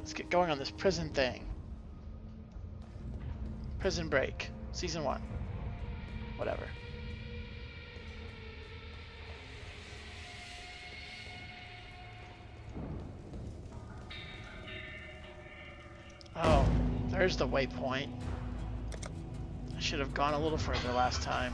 Let's get going on this prison thing. Prison Break, Season 1. Whatever. Oh, there's the waypoint. I should have gone a little further last time.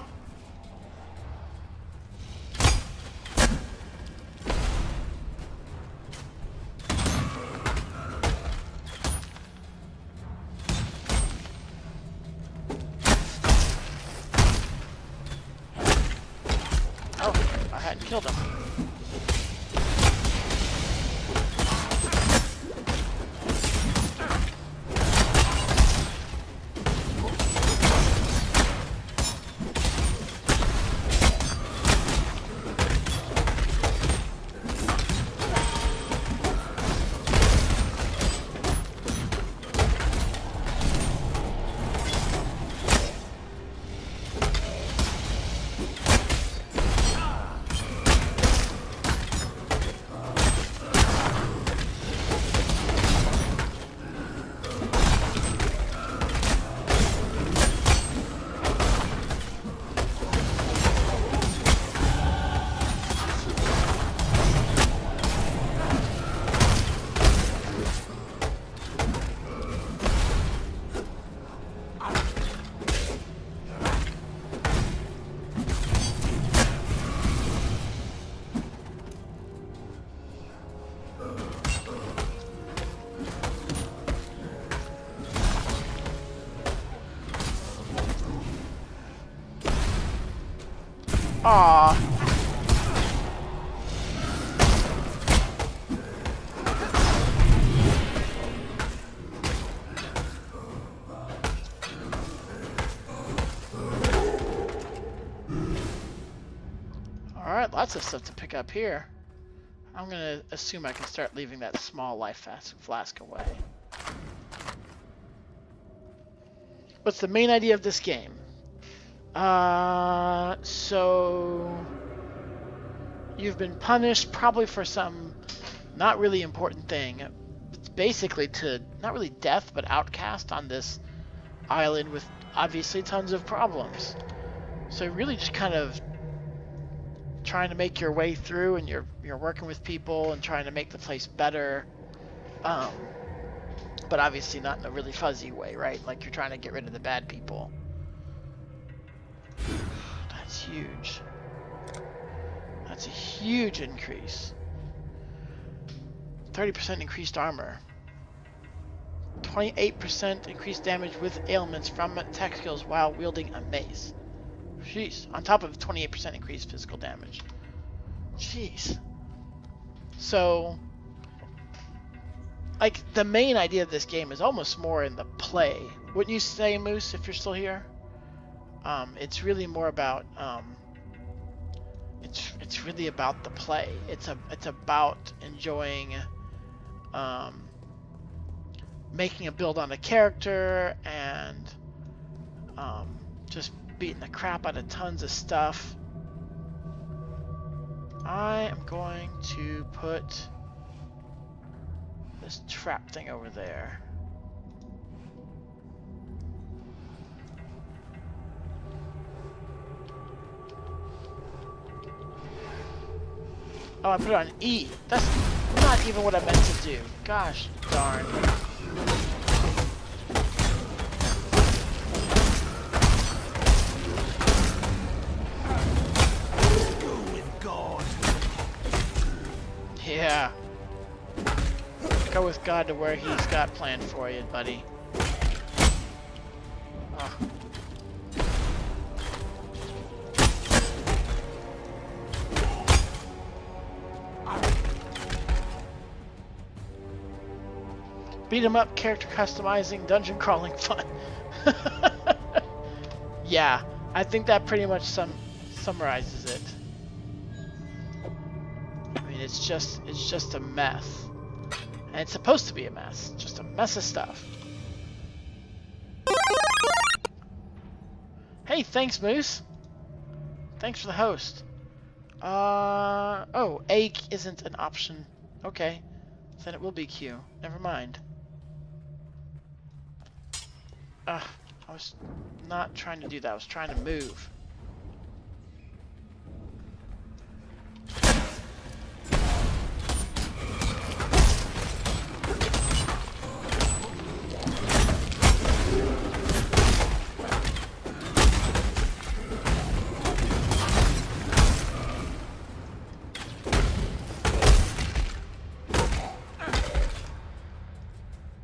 Oh, I hadn't killed him. Aww. Alright, lots of stuff to pick up here. I'm gonna assume I can start leaving that small life flask away. What's the main idea of this game? So you've been punished probably for some not really important thing. It's basically to, not really death, but outcast on this island with obviously tons of problems. So really just kind of trying to make your way through, and you're working with people and trying to make the place better. But obviously not in a really fuzzy way, right? Like you're trying to get rid of the bad people. That's huge. That's a huge increase. 30% increased armor. 28% increased damage with ailments from attack skills while wielding a mace. Jeez. On top of 28% increased physical damage. Jeez. So, like, the main idea of this game is almost more in the play. Wouldn't you say, Moose, if you're still here? It's really more about it's really about the play. It's about enjoying making a build on a character and just beating the crap out of tons of stuff. I am going to put this trap thing over there. Oh, I put it on E. That's not even what I meant to do. Gosh darn. Go with God. Yeah. Go with God to where He's got planned for you, buddy. Oh. Beat 'em up, character customizing, dungeon crawling fun. Yeah, I think that pretty much summarizes it. I mean, it's just a mess, and it's supposed to be a mess, just a mess of stuff. Hey, thanks, Moose. Thanks for the host. Oh, A isn't an option. Okay, then it will be Q. Never mind. I was not trying to do that. I was trying to move.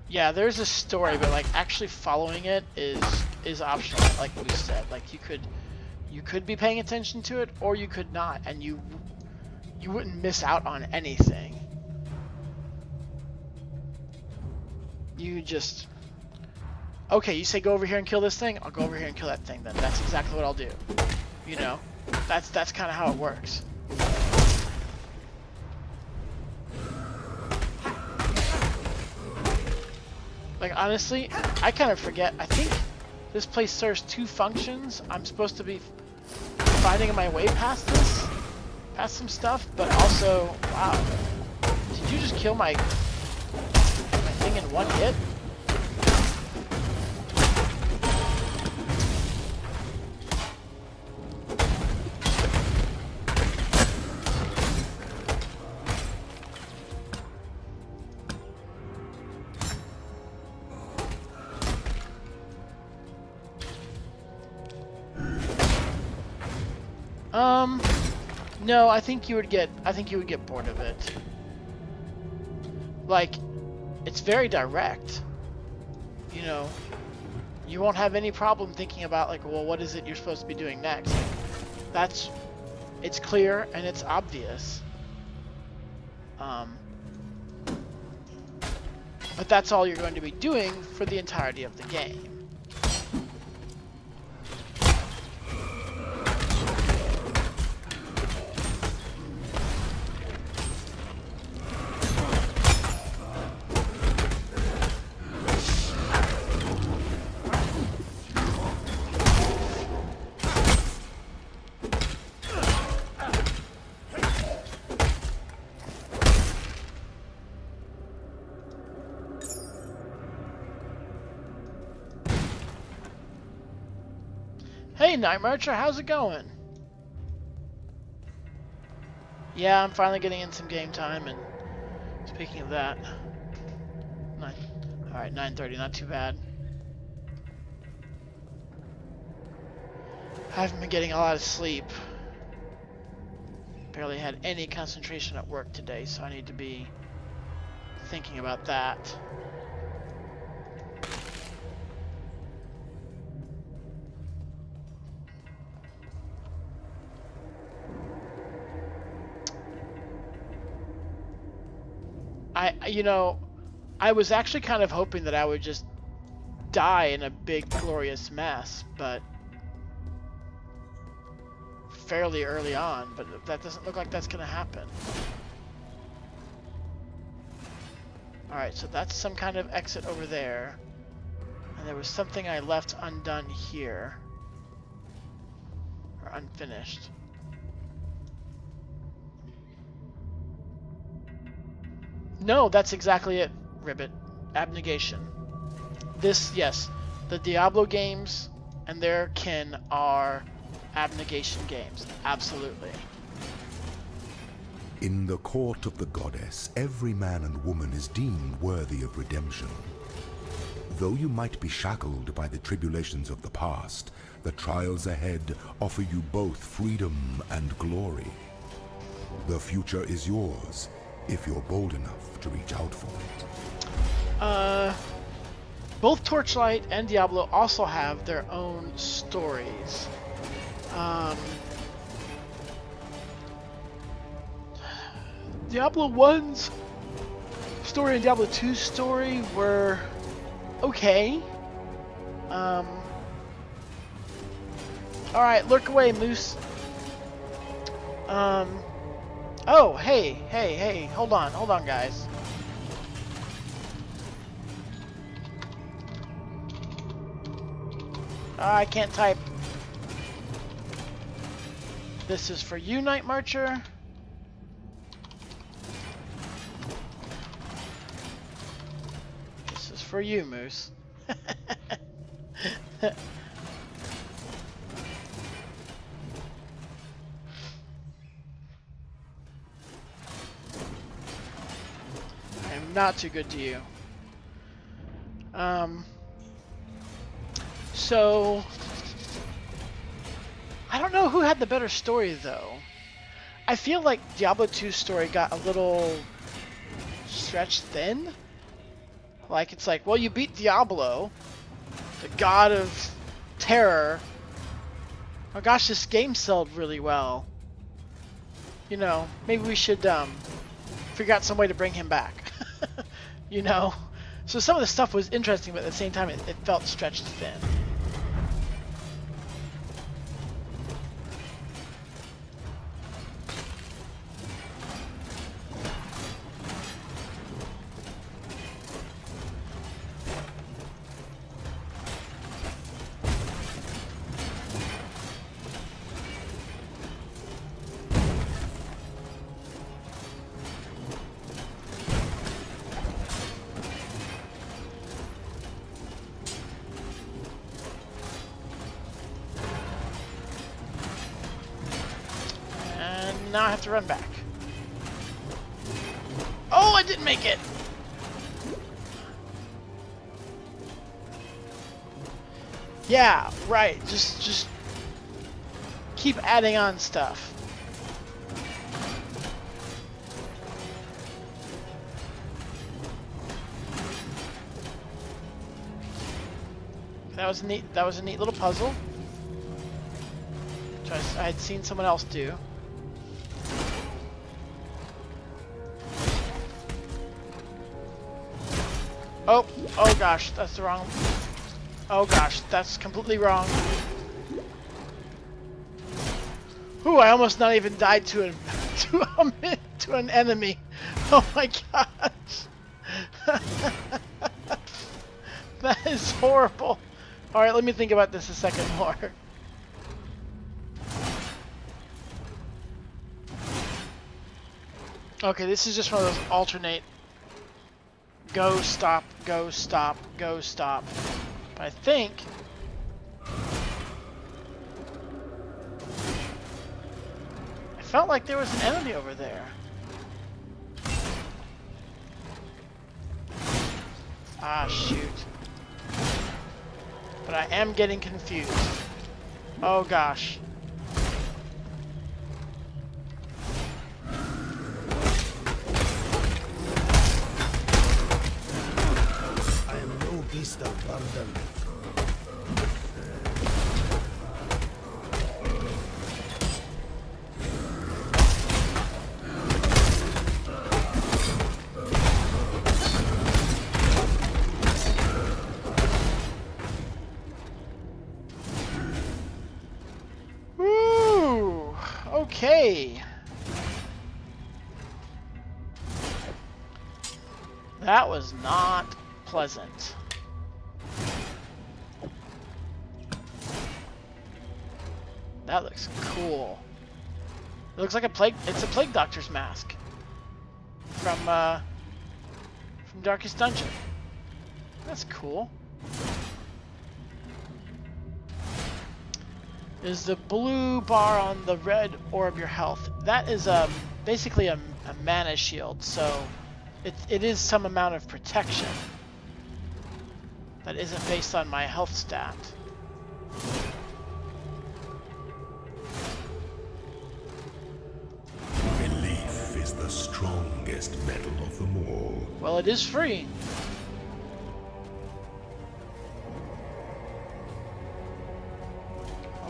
Yeah, there's a story, but like actually following it is optional. Like we said, like you could be paying attention to it, or you could not, and you wouldn't miss out on anything. You just okay. You say go over here and kill this thing. I'll go over here and kill that thing. Then that's exactly what I'll do. You know, that's kind of how it works. Like, honestly, I kind of forget. I think this place serves two functions. I'm supposed to be finding my way past this, past some stuff, but also, wow. Did you just kill my thing in one hit? No, I think you would get bored of it. Like, it's very direct. You know, you won't have any problem thinking about like, well, what is it you're supposed to be doing next? It's clear and it's obvious. But that's all you're going to be doing for the entirety of the game. Hey, Night Marcher, how's it going? Yeah, I'm finally getting in some game time, and speaking of that, alright, 9:30, not too bad. I haven't been getting a lot of sleep. Barely had any concentration at work today, so I need to be thinking about that. You know, I was actually kind of hoping that I would just die in a big glorious mess, but fairly early on, but that doesn't look like that's gonna happen. Alright, so that's some kind of exit over there. And there was something I left undone here. Or unfinished. No, that's exactly it, Ribbit. Abnegation. This, yes, the Diablo games and their kin are abnegation games. Absolutely. In the court of the goddess, every man and woman is deemed worthy of redemption. Though you might be shackled by the tribulations of the past, the trials ahead offer you both freedom and glory. The future is yours, if you're bold enough to reach out for it. Both Torchlight and Diablo also have their own stories. Diablo 1's story and Diablo 2's story were okay. Alright, lurk away, Moose. Oh, hey, hold on, guys. I can't type. This is for you, Night Marcher. This is for you, Moose. I'm not too good to you. So I don't know who had the better story though. I feel like Diablo 2's story got a little stretched thin. Like it's like, well, you beat Diablo, the god of terror. Oh gosh, this game sold really well. You know, maybe we should figure out some way to bring him back. You know? So some of the stuff was interesting, but at the same time it felt stretched thin. Now I have to run back. Oh, I didn't make it! Yeah, right. Just keep adding on stuff. That was neat. That was a neat little puzzle, which I had seen someone else do. Oh gosh, that's the wrong. Oh gosh, that's completely wrong. Ooh, I almost not even died to an enemy. Oh my gosh. That is horrible. Alright, let me think about this a second more. Okay, this is just one of those alternate go, stop, go, stop, go, stop. But I think I felt like there was an enemy over there. Ah, shoot. But I am getting confused. Oh gosh. Beast of burden. Woo! Okay. That was not pleasant. That looks cool. It looks like a plague. It's a plague doctor's mask from Darkest Dungeon. That's cool. Is the blue bar on the red orb your health? That is basically a mana shield, so it is some amount of protection that isn't based on my health stat. Belief is the strongest metal of them all. Well, it is free.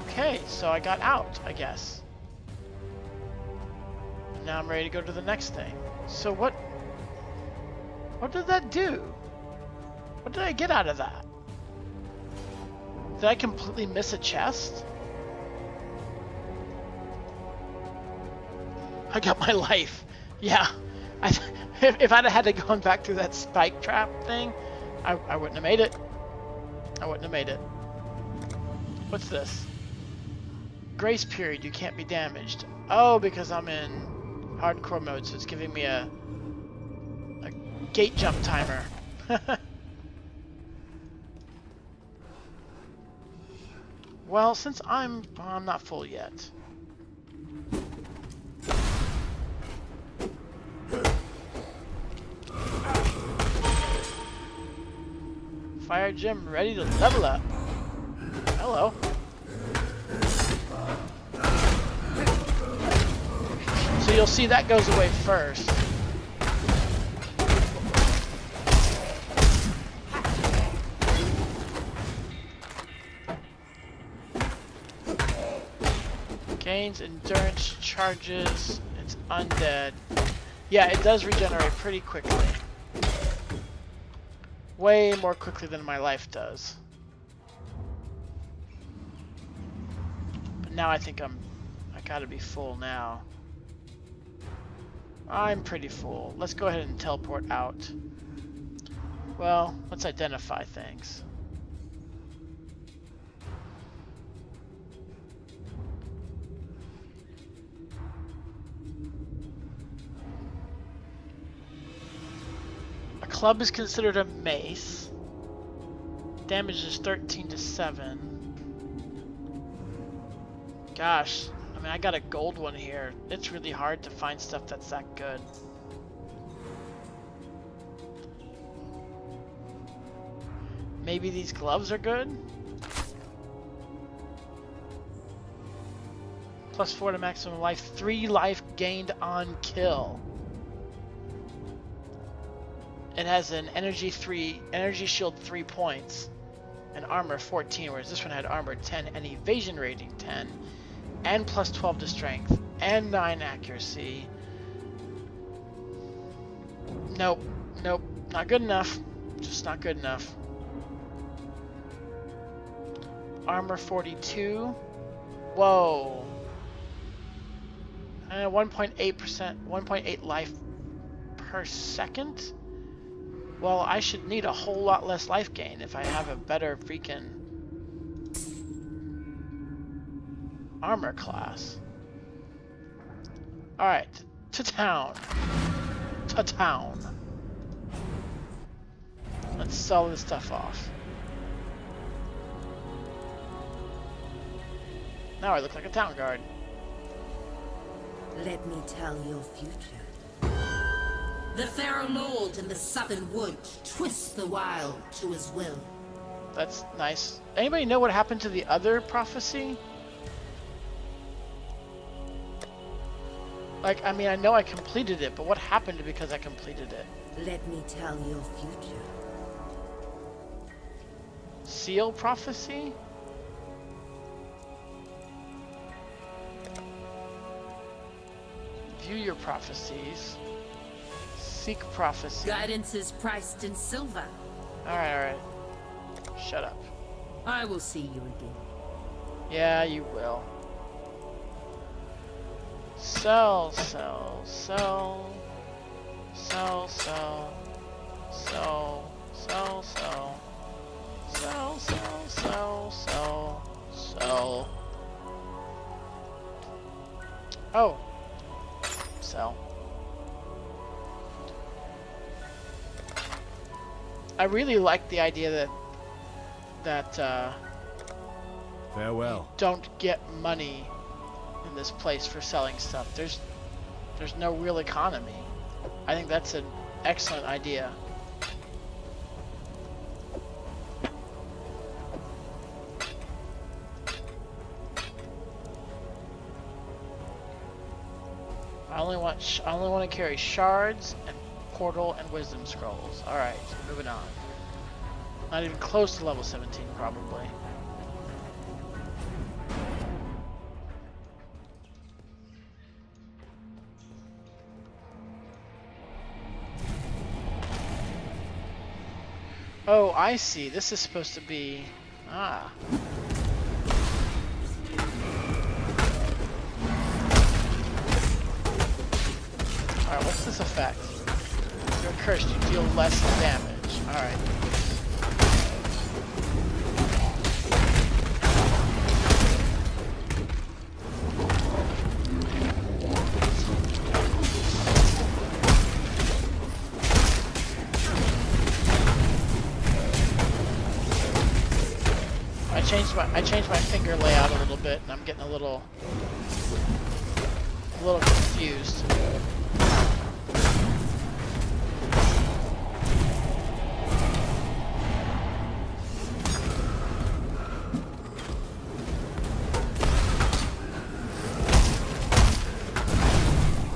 Okay, so I got out, I guess. Now I'm ready to go to the next thing. So what did that do? What did I get out of that? Did I completely miss a chest? I got my life. Yeah. If I'd have had to go back through that spike trap thing, I wouldn't have made it. I wouldn't have made it. What's this? Grace period, you can't be damaged. Oh, because I'm in hardcore mode, so it's giving me a gate jump timer. Well, since I'm not full yet. Fire Gym ready to level up. Hello. So you'll see that goes away first. Gains endurance charges. It's undead. Yeah, it does regenerate pretty quickly. Way more quickly than my life does. But now I think I gotta be full now. I'm pretty full. Let's go ahead and teleport out. Well, let's identify things. A club is considered a mace. Damage is 13 to 7. Gosh, I mean, I got a gold one here. It's really hard to find stuff that's that good. Maybe these gloves are good? Plus 4 to maximum life. 3 life gained on kill. It has an energy shield 3 points, and armor 14, whereas this one had armor 10 and evasion rating 10, and plus 12 to strength, and 9 accuracy. Nope, nope, not good enough. Just not good enough. Armor 42. Whoa. 1.8%, 1.8 life per second. Well, I should need a whole lot less life gain if I have a better freaking armor class. Alright, to town. To town. Let's sell this stuff off. Now I look like a town guard. Let me tell your future. The Pharaoh Lord in the southern wood twists the wild to his will. That's nice. Anybody know what happened to the other prophecy? Like, I mean, I know I completed it, but what happened because I completed it? Let me tell your future. Seal prophecy? View your prophecies. Seek prophecy. Guidance is priced in silver. Alright. Shut up. I will see you again. Yeah, you will. Sell, sell, sell. Sell, sell. Sell, sell, sell. Sell, sell, sell, sell. Sell. Oh. Sell. I really like the idea that farewell. You don't get money in this place for selling stuff. There's no real economy. I think that's an excellent idea. I only want to carry shards and portal and wisdom scrolls. All right, moving on. Not even close to level 17, probably. Oh, I see. This is supposed to be... Ah. Alright, what's this effect? You're cursed, you deal less damage. Alright. I changed my finger layout a little bit, and I'm getting a little confused.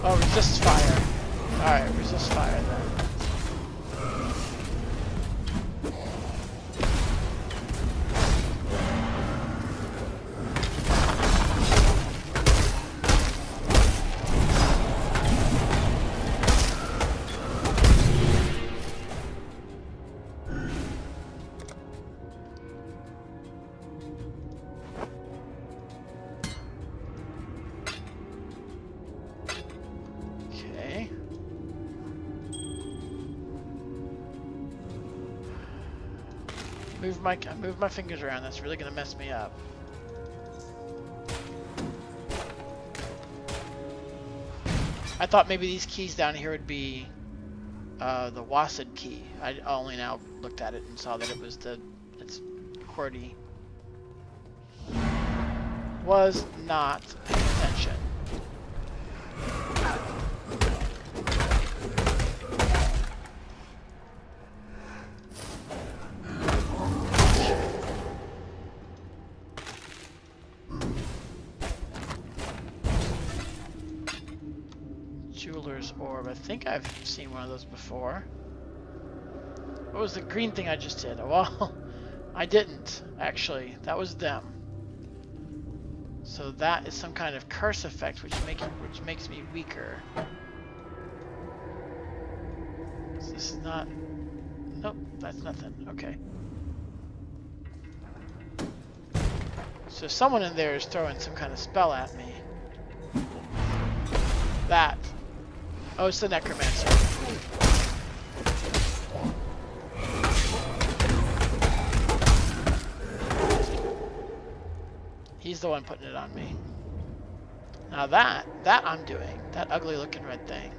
Oh, resist fire. Alright, resist fire then. Move my fingers around. That's really gonna mess me up. I thought maybe these keys down here would be the WASD key. I only now looked at it and saw that it was it's QWERTY. Was not paying attention. Jeweler's orb. I think I've seen one of those before. What was the green thing I just did? Well, I didn't, actually. That was them. So that is some kind of curse effect, which makes me weaker. So this is not... Nope, that's nothing. Okay. So someone in there is throwing some kind of spell at me. That. Oh, it's the Necromancer. He's the one putting it on me. Now that I'm doing. That ugly looking red thing.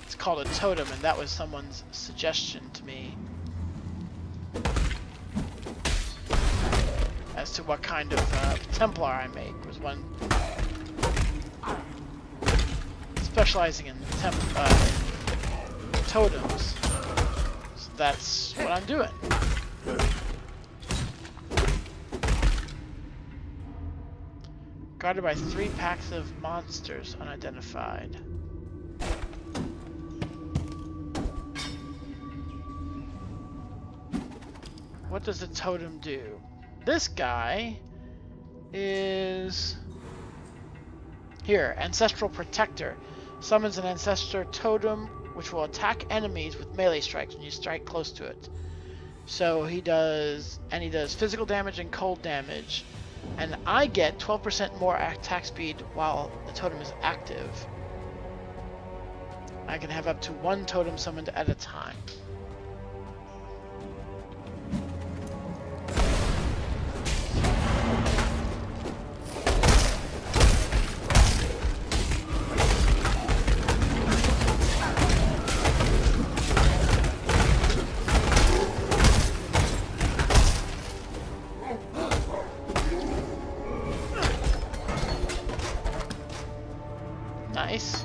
It's called a totem, and that was someone's suggestion to me as to what kind of Templar I make. Was one specializing in totems. So that's what I'm doing. Guarded by 3 packs of monsters unidentified. What does the totem do? This guy is here, Ancestral Protector. Summons an ancestor totem which will attack enemies with melee strikes when you strike close to it. So he does physical damage and cold damage, and I get 12% more attack speed while the totem is active. I can have up to 1 totem summoned at a time. Nice.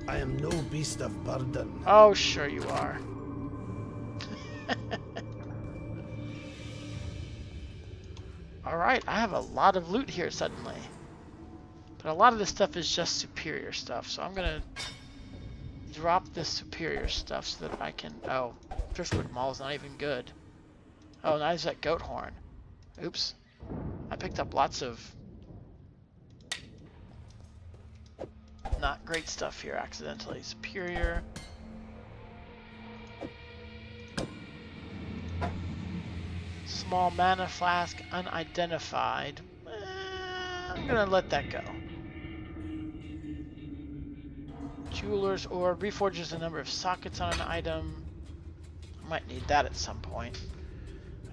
I am no beast of burden. Oh, sure you are. Alright, I have a lot of loot here suddenly. But a lot of this stuff is just superior stuff, so I'm gonna drop this superior stuff so that I can... Oh, Driftwood Mall is not even good. Oh, now there's that goat horn. Oops. I picked up lots of not great stuff here accidentally. Superior. Small mana flask, unidentified. I'm gonna let that go. Jeweler's orb reforges the number of sockets on an item. I might need that at some point.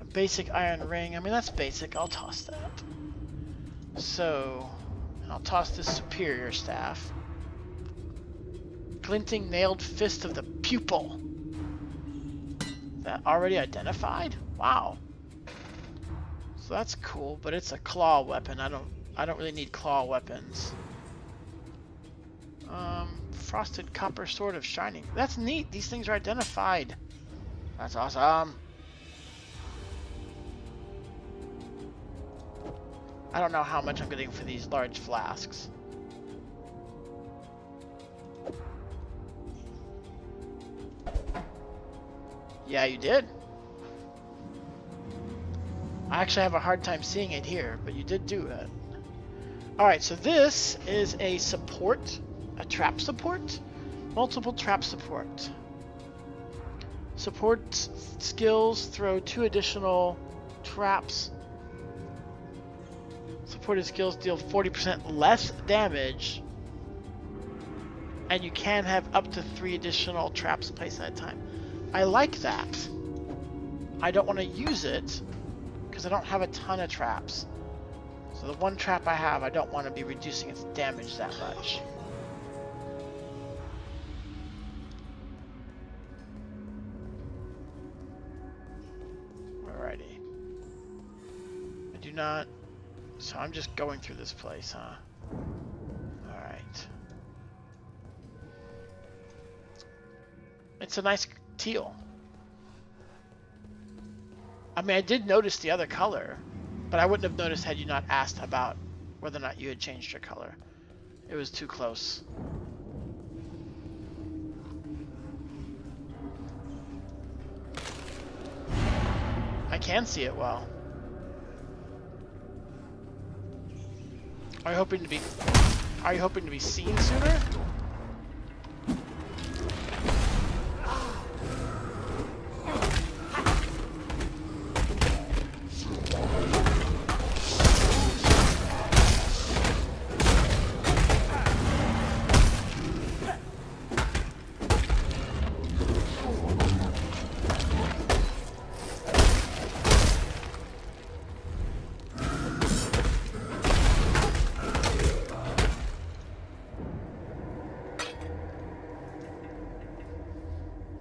A basic iron ring. I mean, that's basic. I'll toss that. So, I'll toss this superior staff. Glinting nailed fist of the pupil. That already identified? Wow. So that's cool, but it's a claw weapon. I don't really need claw weapons. Frosted copper sword of shining. That's neat. These things are identified. That's awesome. I don't know how much I'm getting for these large flasks. Yeah, you did. I actually have a hard time seeing it here, but you did do it. Alright, so this is a support, a trap support, multiple trap support. Support skills throw 2 additional traps. Supported skills deal 40% less damage, and you can have up to 3 additional traps placed at a time. I like that. I don't want to use it because I don't have a ton of traps. So the one trap I have, I don't want to be reducing its damage that much. Alrighty. I do not... So I'm just going through this place, huh? Alright. It's a nice teal. I mean, I did notice the other color, but I wouldn't have noticed had you not asked about whether or not you had changed your color. It was too close. I can see it well. Are you hoping to be seen sooner?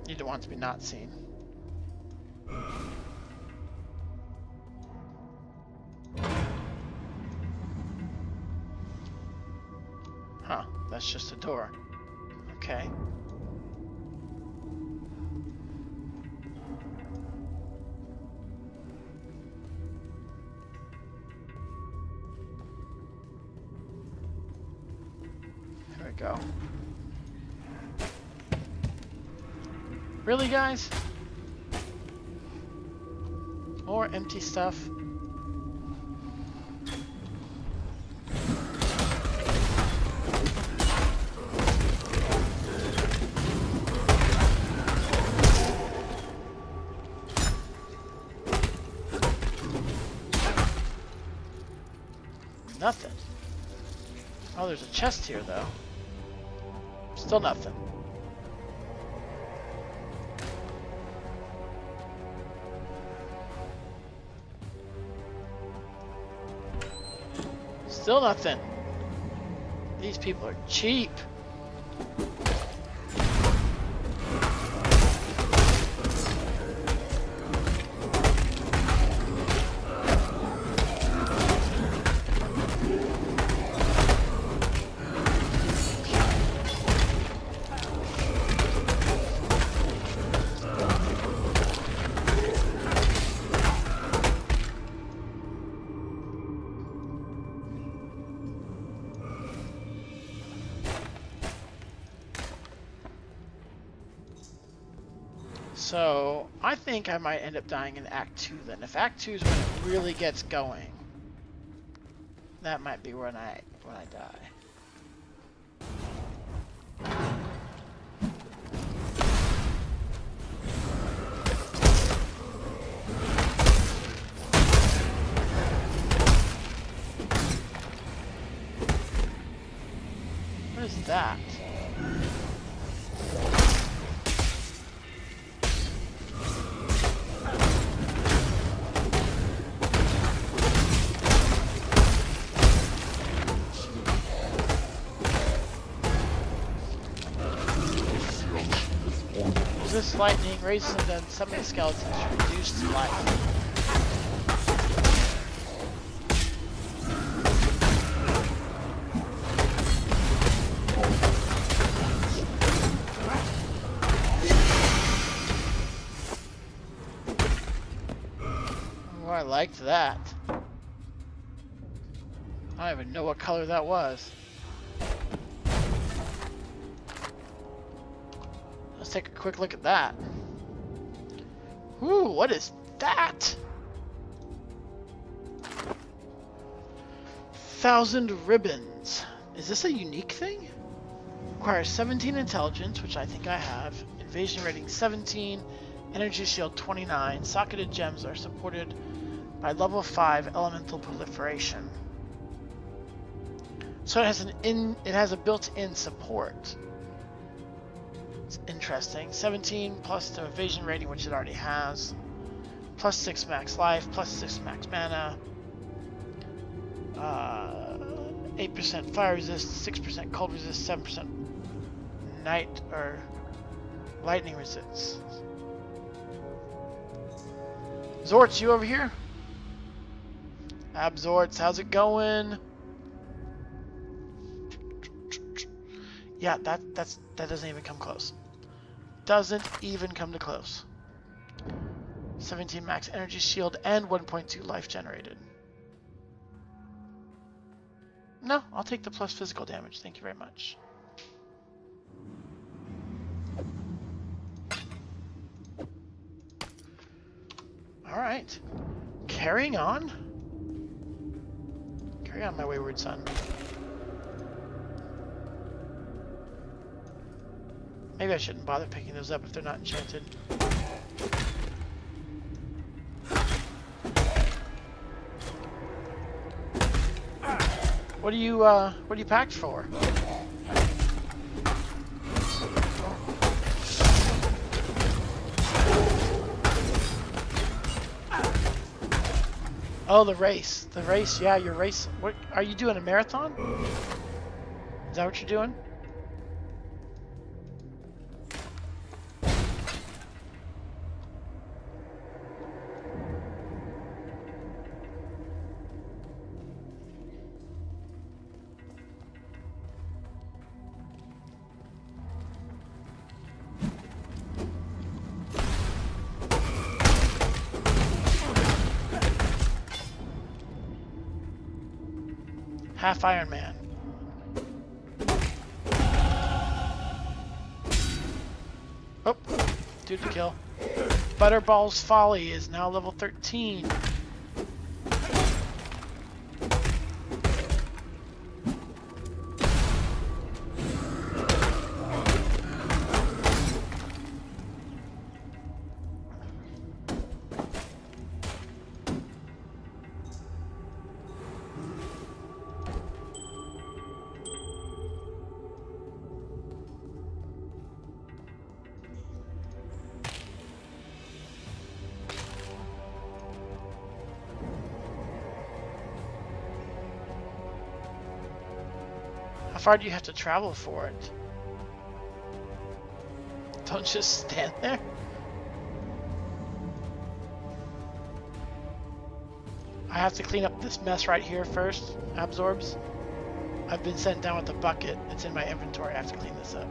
You don't want to be not seen. Huh, that's just a door. Okay. There we go. Really, guys? More empty stuff. Nothing. Oh, there's a chest here, though. Still nothing. Still nothing. These people are cheap. So, I think I might end up dying in Act 2 then. If Act 2 is when it really gets going, that might be when I die. What is that? Resist lightning, raises and then summon skeletons, reduced life. Oh, I liked that. I don't even know what color that was. Let's take a quick look at that. Ooh, what is that? 1,000 ribbons. Is this a unique thing? Requires 17 intelligence, which I think I have. Invasion rating 17. Energy shield 29. Socketed gems are supported by level 5 elemental proliferation. So it has a built-in support. It's interesting. 17 plus the evasion rating, which it already has. Plus 6 max life, plus 6 max mana. 8% fire resist, 6% cold resist, 7% night or lightning resist. Zorts, you over here? Abzorts, how's it going? Yeah, that doesn't even come close. Doesn't even come to close. 17 max energy shield and 1.2 life generated. No, I'll take the plus physical damage. Thank you very much. All right. Carrying on. Carry on, my wayward son. Maybe I shouldn't bother picking those up if they're not enchanted. What are you packed for? Oh, the race. The race, yeah, your race. What are you doing, a marathon? Is that what you're doing? Half Iron Man. Oh, dude to kill. Butterball's Folly is now level 13. How far do you have to travel for it? Don't just stand there. I have to clean up this mess right here first. Absorbs. I've been sent down with a bucket. It's in my inventory. I have to clean this up.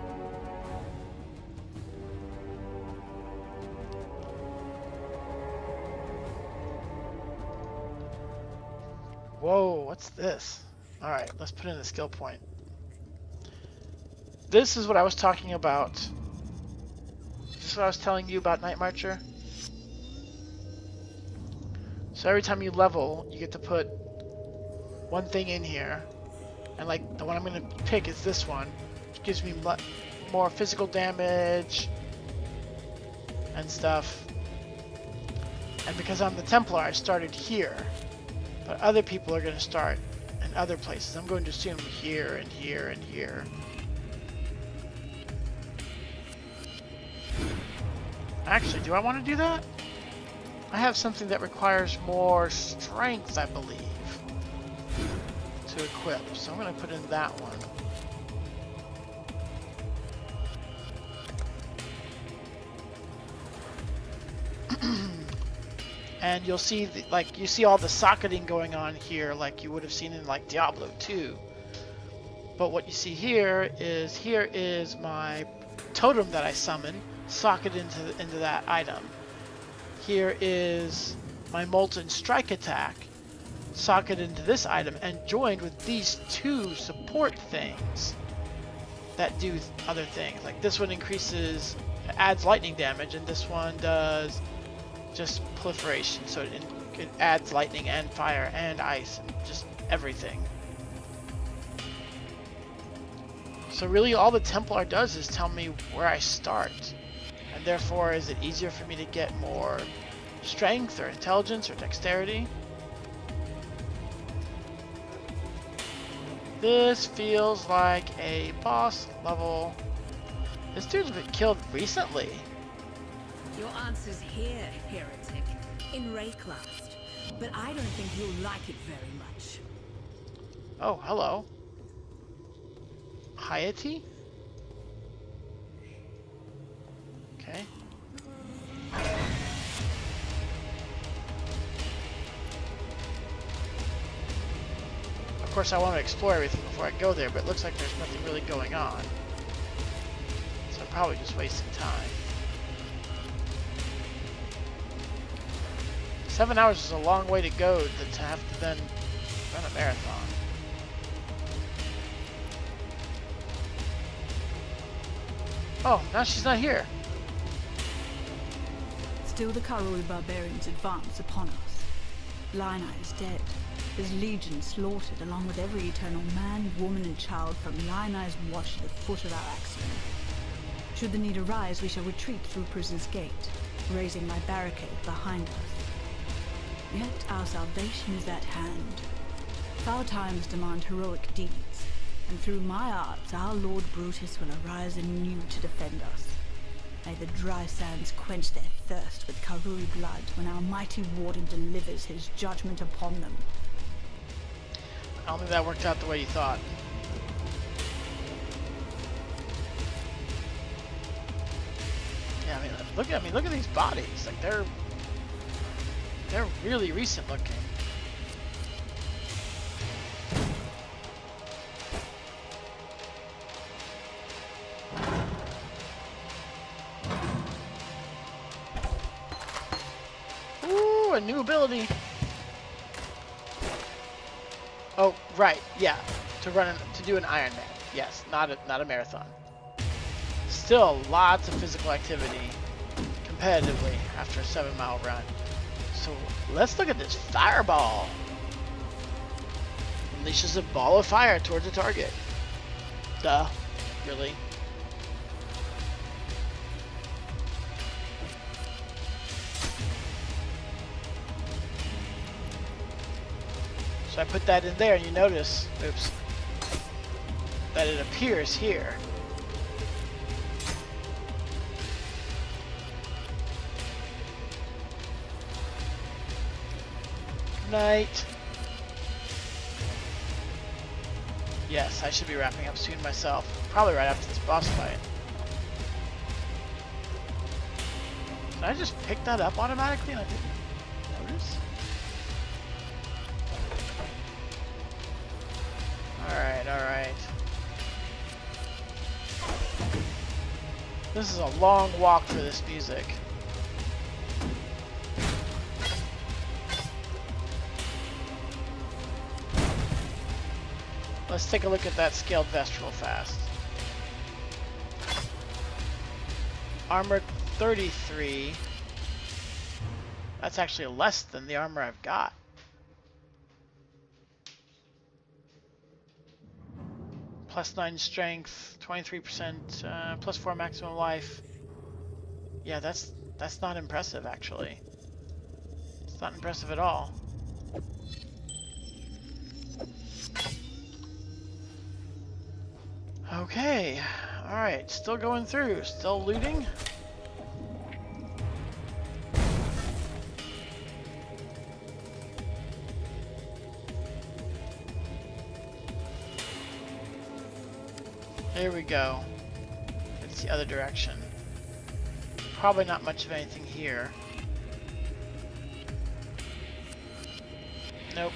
Whoa, what's this? Alright, let's put in a skill point. This is what I was talking about. This is what I was telling you about Night Marcher. So every time you level, you get to put one thing in here. And like the one I'm going to pick is this one, which gives me more physical damage and stuff. And because I'm the Templar, I started here. But other people are going to start in other places. I'm going to assume here and here and here. Actually, do I want to do that? I have something that requires more strength, I believe, to equip. So I'm going to put in that one. And you'll see, like, you see all the socketing going on here, like you would have seen in, like, Diablo 2. But what you see here is my totem that I summon, socketed into that item. Here is my Molten Strike attack, socketed into this item, and joined with these two support things that do other things. Like this one adds lightning damage, and this one does just proliferation, so it adds lightning and fire and ice and just everything. So really all the Templar does is tell me where I start, and therefore is it easier for me to get more strength or intelligence or dexterity? This feels like a boss level. This dude's been killed recently. Your answer's here, heretic, in Rayclast. But I don't think you'll like it very much. Oh, hello. Hayati? Okay. Of course, I want to explore everything before I go there, but it looks like there's nothing really going on. So I'm probably just wasting time. 7 hours is a long way to go to have to then run a marathon. Oh, now she's not here. Still the Karui barbarians advance upon us. Lina is dead, his legion slaughtered along with every eternal man, woman and child from Lina's watch to the foot of our axiom. Should the need arise, we shall retreat through Prisoner's Gate, raising my barricade behind us. Yet our salvation is at hand. Foul times demand heroic deeds, and through my arts our Lord Brutus will arise anew to defend us. May the dry sands quench their thirst with Karui blood when our mighty warden delivers his judgment upon them. I don't think that worked out the way you thought. Yeah, I mean, look at these bodies. Like they're really recent looking. Ooh, a new ability. Oh, right, yeah. To do an Iron Man. Yes, not a marathon. Still lots of physical activity competitively after a 7-mile run. So let's look at this fireball. Unleashes a ball of fire towards a target. Duh. Really? So I put that in there and you notice, oops, that it appears here. Night. Yes, I should be wrapping up soon myself. Probably right after this boss fight. Did I just pick that up automatically and I didn't notice? Alright, alright. This is a long walk for this music. Let's take a look at that scaled vest real fast. Armor 33. That's actually less than the armor I've got. Plus 9 strength, 23%, plus 4 maximum life. Yeah, that's not impressive actually. It's not impressive at all. Okay, alright, still going through, still looting. Here we go. It's the other direction. Probably not much of anything here. Nope.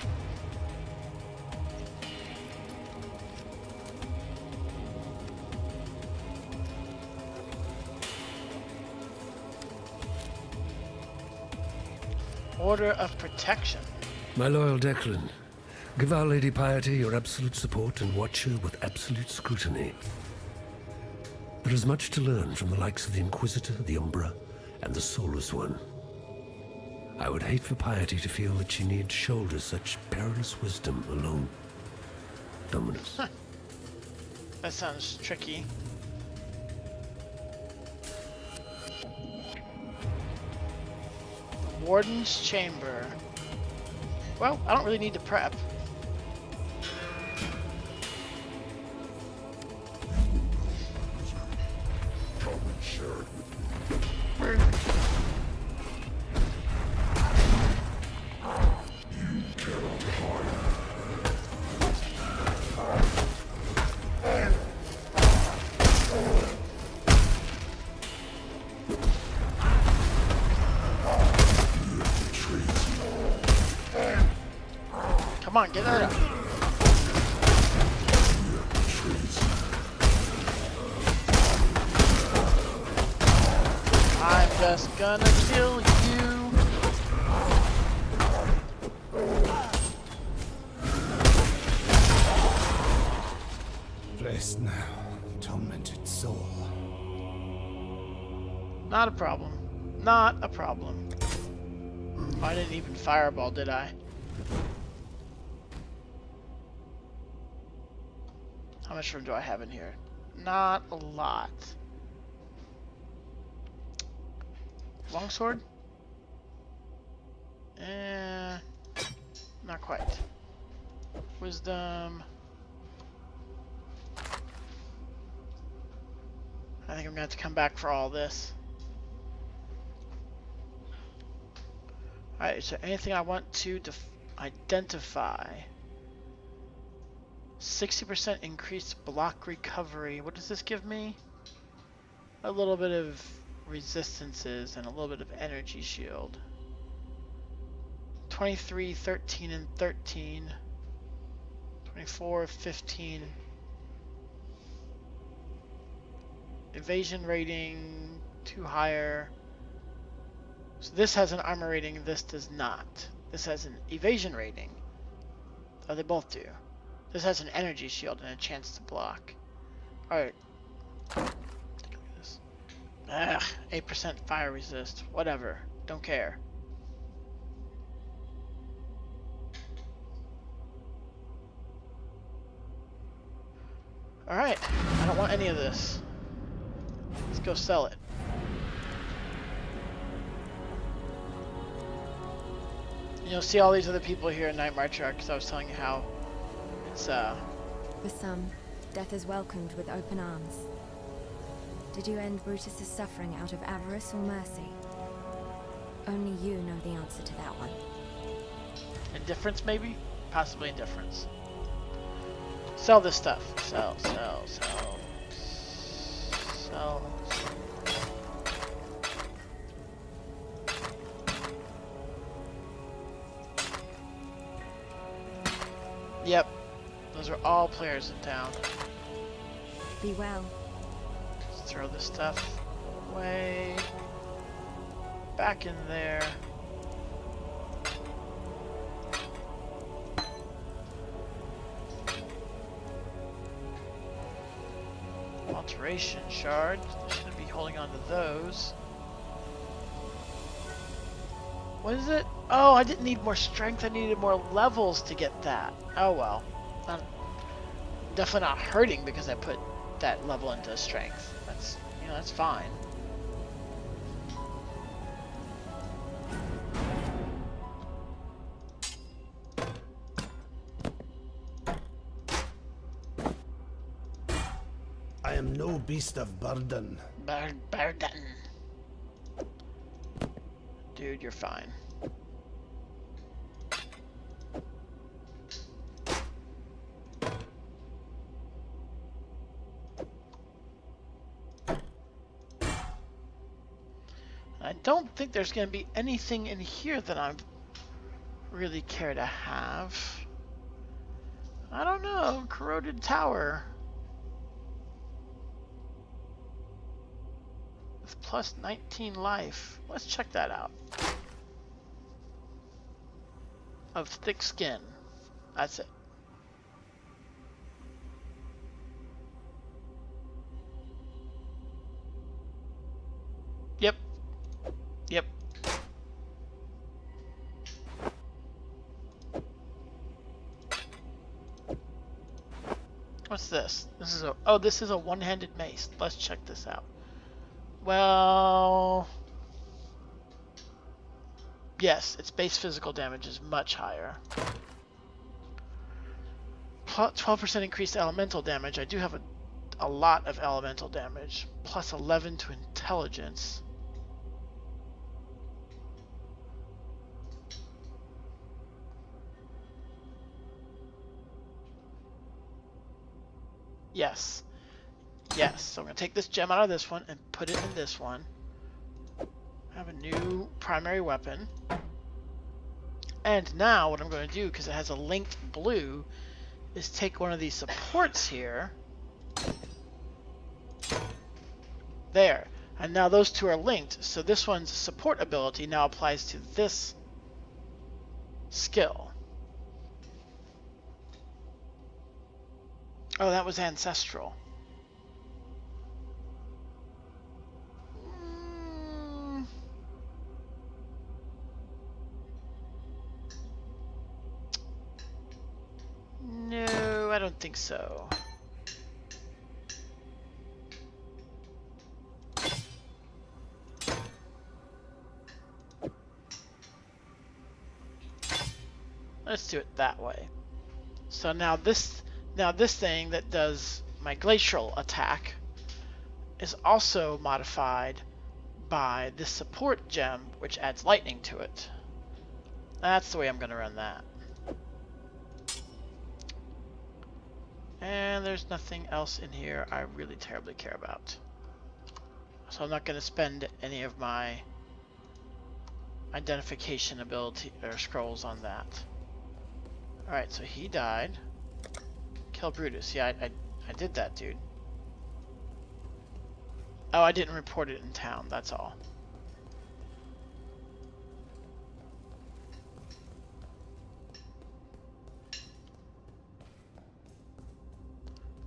Order of Protection. My loyal Declan, give Our Lady Piety your absolute support and watch her with absolute scrutiny. There is much to learn from the likes of the Inquisitor, the Umbra, and the Soulless One. I would hate for Piety to feel that she need shoulder such perilous wisdom alone. Dominus. Huh. That sounds tricky. The Warden's Chamber. Well, I don't really need to prep. Come on, get her up. I'm just gonna kill you. Rest now, tormented soul. Not a problem. Not a problem. Oh, I didn't even fireball, did I? How much room do I have in here? Not a lot. Longsword? Not quite. Wisdom. I think I'm gonna have to come back for all this. Alright, is there anything I want to identify? 60% increased block recovery. What does this give me? A little bit of resistances and a little bit of energy shield. 23, 13, and 13. 24, 15. Evasion rating, 2 higher. So this has an armor rating, this does not. This has an evasion rating. Oh, they both do. This has an energy shield and a chance to block. Alright. Take a look at this. Ugh, 8% fire resist. Whatever. Don't care. Alright. I don't want any of this. Let's go sell it. You'll see all these other people here in Night Marcher because I was telling you how it's For some, death is welcomed with open arms. Did you end Brutus's suffering out of avarice or mercy? Only you know the answer to that one. Indifference, maybe? Possibly indifference. Sell this stuff. Sell. Yep. Those are all players in town. Be well. Let's throw this stuff away. Back in there. Alteration shards. I shouldn't be holding on to those. What is it? Oh, I didn't need more strength. I needed more levels to get that. Oh well. I'm definitely not hurting because I put that level into strength. That's, you know, that's fine. I am no beast of burden. Burden. Dude, you're fine. I don't think there's going to be anything in here that I'm really care to have. I don't know. Corroded tower. With plus 19 life. Let's check that out. Of thick skin. That's it. Yep. Yep. What's this? This is a this is a one-handed mace. Let's check this out. Well, yes, its base physical damage is much higher. 12% increased elemental damage. I do have a lot of elemental damage. Plus 11 to intelligence. Yes. Yes. So I'm going to take this gem out of this one and put it in this one. I have a new primary weapon. And now what I'm going to do, because it has a linked blue, is take one of these supports here. There. And now those two are linked. So this one's support ability now applies to this skill. Oh, that was ancestral. No, I don't think so. Let's do it that way. So now this thing that does my glacial attack is also modified by this support gem, which adds lightning to it. That's the way I'm going to run that. And there's nothing else in here I really terribly care about. So I'm not going to spend any of my identification ability or scrolls on that. Alright, so he died. Kill Brutus. Yeah, I did that, dude. Oh, I didn't report it in town, that's all.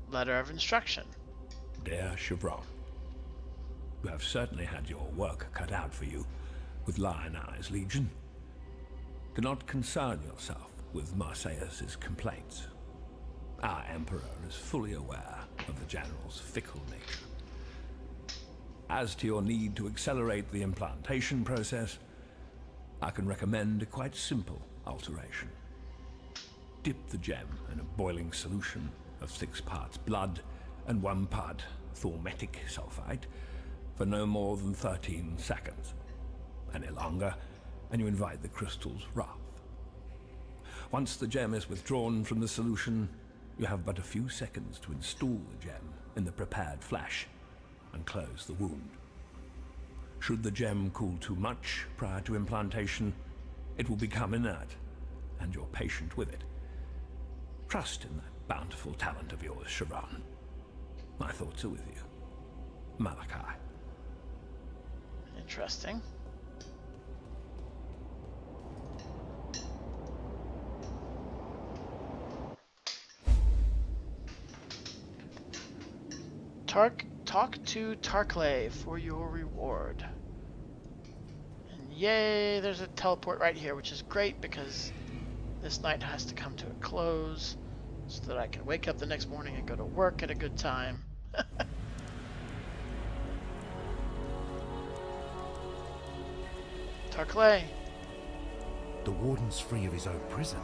Letter of instruction. Dear Chevron, you have certainly had your work cut out for you with Lion Eye's Legion. Do not concern yourself with Marseilles' complaints. Our Emperor is fully aware of the General's fickle nature. As to your need to accelerate the implantation process, I can recommend a quite simple alteration. Dip the gem in a boiling solution of 6 parts blood and 1 part thaumatic sulfite for no more than 13 seconds. Any longer, and you invite the crystal's wrath. Once the gem is withdrawn from the solution, you have but a few seconds to install the gem in the prepared flesh and close the wound. Should the gem cool too much prior to implantation, it will become inert, and you're patient with it. Trust in that bountiful talent of yours, Chevron. My thoughts are with you. Malachi. Interesting. Talk to Tarkley for your reward. And yay, there's a teleport right here, which is great because this night has to come to a close so that I can wake up the next morning and go to work at a good time. Tarkley. The warden's free of his own prison.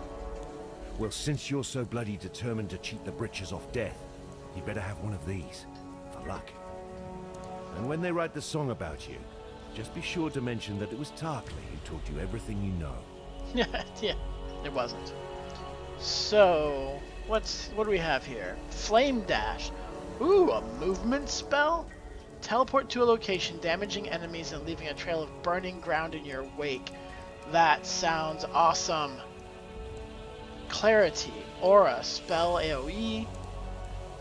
Well, since you're so bloody determined to cheat the britches off death, you better have one of these. For luck. And when they write the song about you, just be sure to mention that it was Tarkley who taught you everything you know. Yeah, it wasn't. So, what do we have here? Flame Dash. Ooh, a movement spell? Teleport to a location, damaging enemies and leaving a trail of burning ground in your wake. That sounds awesome. Clarity, aura, spell AoE.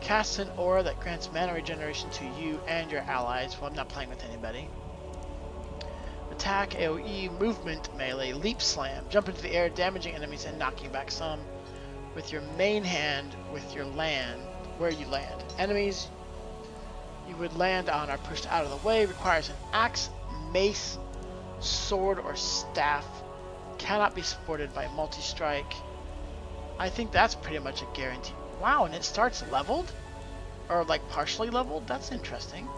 Cast an aura that grants mana regeneration to you and your allies. Well, I'm not playing with anybody. Attack, AoE, movement, melee, leap slam. Jump into the air, damaging enemies and knocking back some. With your main hand, with your land, where you land. Enemies you would land on are pushed out of the way. Requires an axe, mace, sword, or staff. Cannot be supported by multi-strike. I think that's pretty much a guarantee. Wow, and it starts leveled? Or like partially leveled? That's interesting.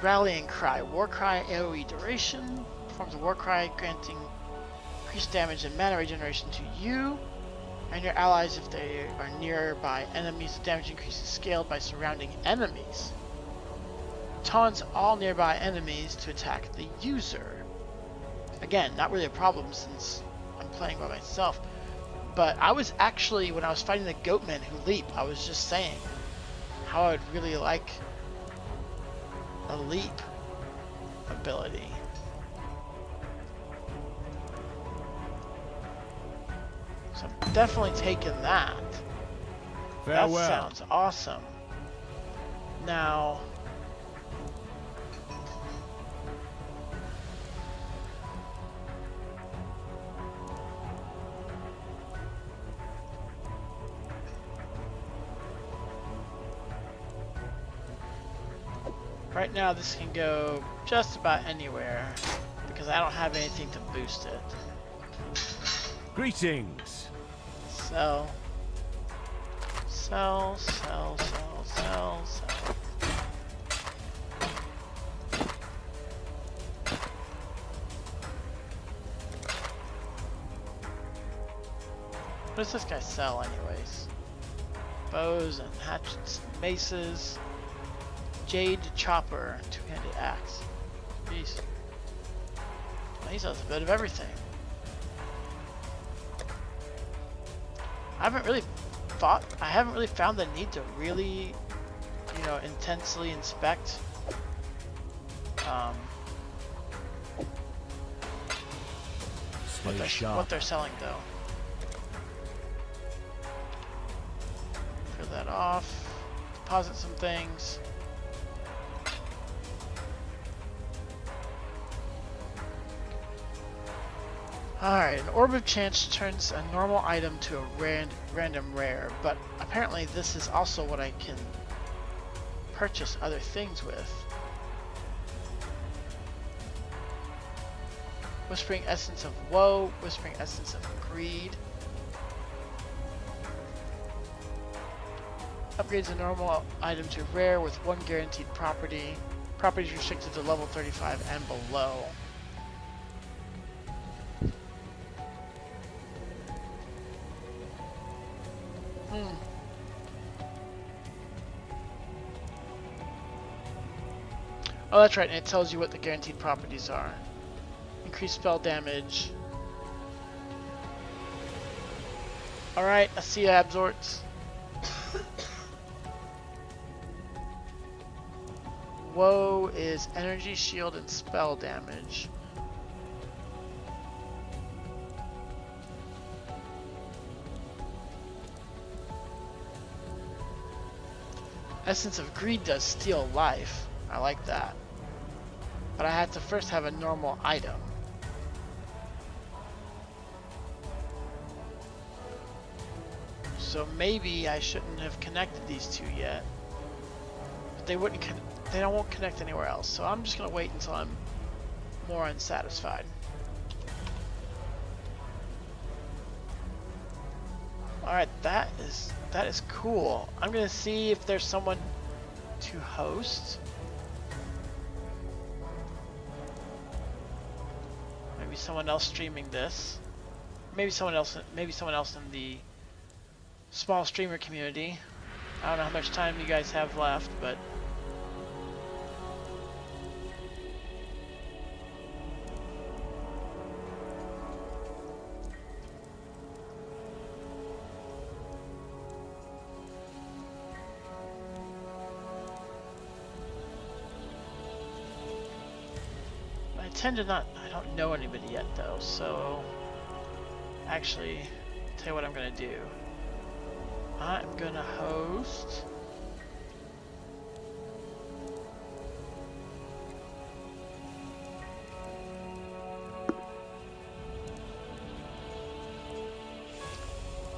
Rallying Cry. War Cry AoE duration. Performs a War Cry granting increased damage and mana regeneration to you and your allies if they are nearby enemies. The damage increase is scaled by surrounding enemies. Taunts all nearby enemies to attack the user. Again, not really a problem since I'm playing by myself. But I was actually, when I was fighting the goatmen who leap, I was just saying how I would really like a leap ability. So I'm definitely taking that. Farewell. That sounds awesome. Now, right now this can go just about anywhere because I don't have anything to boost it. Greetings. Sell. Sell, sell, sell, sell, sell. What does this guy sell anyways? Bows and hatchets and maces. Jade chopper, two-handed axe. Jeez. He sells a bit of everything. I haven't really found the need to really, you know, intensely inspect what they're selling though. Clear that off. Deposit some things. Alright, an Orb of Chance turns a normal item to a random rare, but apparently this is also what I can purchase other things with. Whispering Essence of Woe, Whispering Essence of Greed. Upgrades a normal item to rare with one guaranteed property. Properties restricted to level 35 and below. Oh, that's right, and it tells you what the guaranteed properties are. Increased spell damage. Alright, I see ya, Absorts. Woe is energy, shield, and spell damage. Essence of Greed does steal life. I like that. But I have to first have a normal item. So maybe I shouldn't have connected these two yet. But they won't connect anywhere else. So I'm just gonna wait until I'm more unsatisfied. Alright, that is cool. I'm gonna see if there's someone to host. Maybe someone else streaming this. Maybe someone else in the small streamer community. I don't know how much time you guys have left, but I don't know anybody yet though, so actually Tell you what I'm gonna do. I'm gonna host.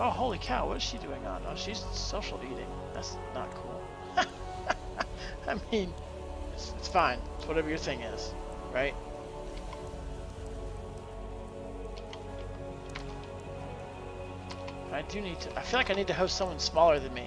Oh, holy cow, what is she doing on? Oh, she's social eating. That's not cool. I mean, it's fine. It's whatever your thing is, right? I do need to... I feel like I need to host someone smaller than me.